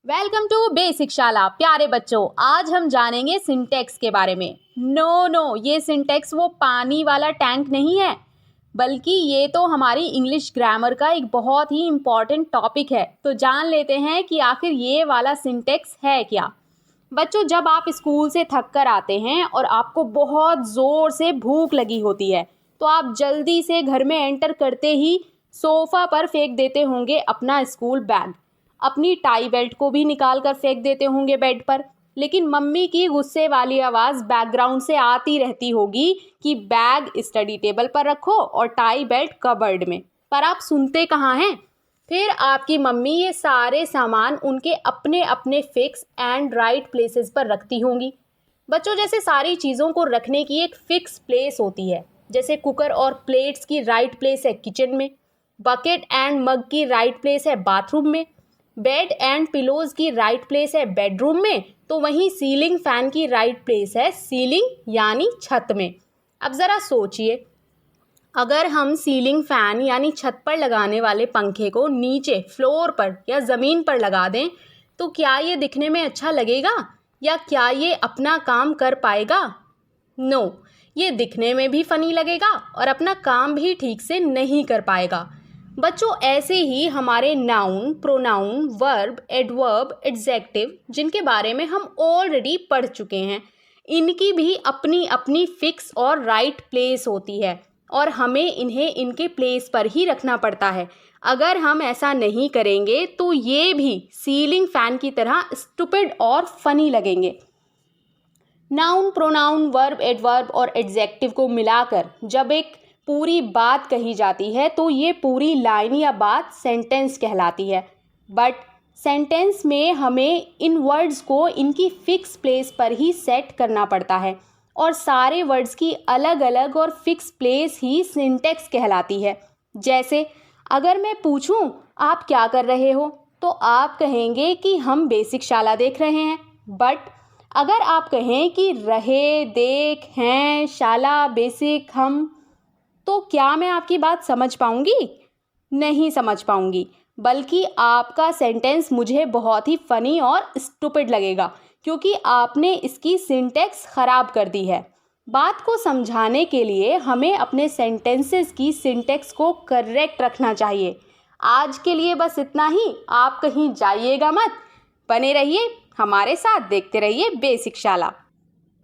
Welcome to basic शाला। प्यारे बच्चों, आज हम जानेंगे सिंटैक्स के बारे में। नो, ये सिंटैक्स वो पानी वाला टैंक नहीं है, बल्कि ये तो हमारी इंग्लिश ग्रामर का एक बहुत ही इम्पॉर्टेंट टॉपिक है। तो जान लेते हैं कि आखिर ये वाला सिंटैक्स है क्या। बच्चों, जब आप स्कूल से थक कर आते हैं और आपको बहुत ज़ोर से भूख लगी होती है, तो आप जल्दी से घर में एंटर करते ही सोफ़ा पर फेंक देते होंगे अपना स्कूल बैग। अपनी टाई बेल्ट को भी निकाल कर फेंक देते होंगे बेड पर। लेकिन मम्मी की गुस्से वाली आवाज़ बैकग्राउंड से आती रहती होगी कि बैग स्टडी टेबल पर रखो और टाई बेल्ट कबर्ड में। पर आप सुनते कहाँ हैं? फिर आपकी मम्मी ये सारे सामान उनके अपने अपने फिक्स एंड राइट प्लेसेस पर रखती होंगी। बच्चों, जैसे सारी चीज़ों को रखने की एक फिक्स प्लेस होती है, जैसे कुकर और प्लेट्स की राइट प्लेस है किचन में, बकेट एंड मग की राइट प्लेस है बाथरूम में, बेड एंड पिलोज की राइट प्लेस है बेडरूम में, तो वहीं सीलिंग फैन की राइट प्लेस है सीलिंग यानी छत में। अब ज़रा सोचिए, अगर हम सीलिंग फैन यानी छत पर लगाने वाले पंखे को नीचे फ्लोर पर या ज़मीन पर लगा दें, तो क्या ये दिखने में अच्छा लगेगा या क्या ये अपना काम कर पाएगा? नो, ये दिखने में भी फनी लगेगा और अपना काम भी ठीक से नहीं कर पाएगा। बच्चों, ऐसे ही हमारे noun, pronoun, verb, adverb, adjective, जिनके बारे में हम ऑलरेडी पढ़ चुके हैं, इनकी भी अपनी अपनी फिक्स और राइट प्लेस होती है और हमें इन्हें इनके प्लेस पर ही रखना पड़ता है। अगर हम ऐसा नहीं करेंगे तो ये भी सीलिंग फैन की तरह स्टूपिड और फनी लगेंगे। नाउन, प्रोनाउन, वर्ब, एडवर्ब और एडजेक्टिव को मिलाकर जब एक पूरी बात कही जाती है तो ये पूरी लाइन या बात सेंटेंस कहलाती है। बट सेंटेंस में हमें इन वर्ड्स को इनकी फिक्स प्लेस पर ही सेट करना पड़ता है और सारे वर्ड्स की अलग अलग और फिक्स प्लेस ही सिंटैक्स कहलाती है। जैसे अगर मैं पूछूं आप क्या कर रहे हो, तो आप कहेंगे कि हम बेसिक शाला देख रहे हैं। बट अगर आप कहें कि रहे, देख, हैं, शाला, बेसिक, हम, तो क्या मैं आपकी बात समझ पाऊंगी? नहीं समझ पाऊंगी, बल्कि आपका सेंटेंस मुझे बहुत ही फनी और स्टूपिड लगेगा, क्योंकि आपने इसकी सिंटैक्स ख़राब कर दी है। बात को समझाने के लिए हमें अपने सेंटेंसेस की सिंटैक्स को करेक्ट रखना चाहिए। आज के लिए बस इतना ही। आप कहीं जाइएगा मत, बने रहिए हमारे साथ, देखते रहिए बेसिक शाला।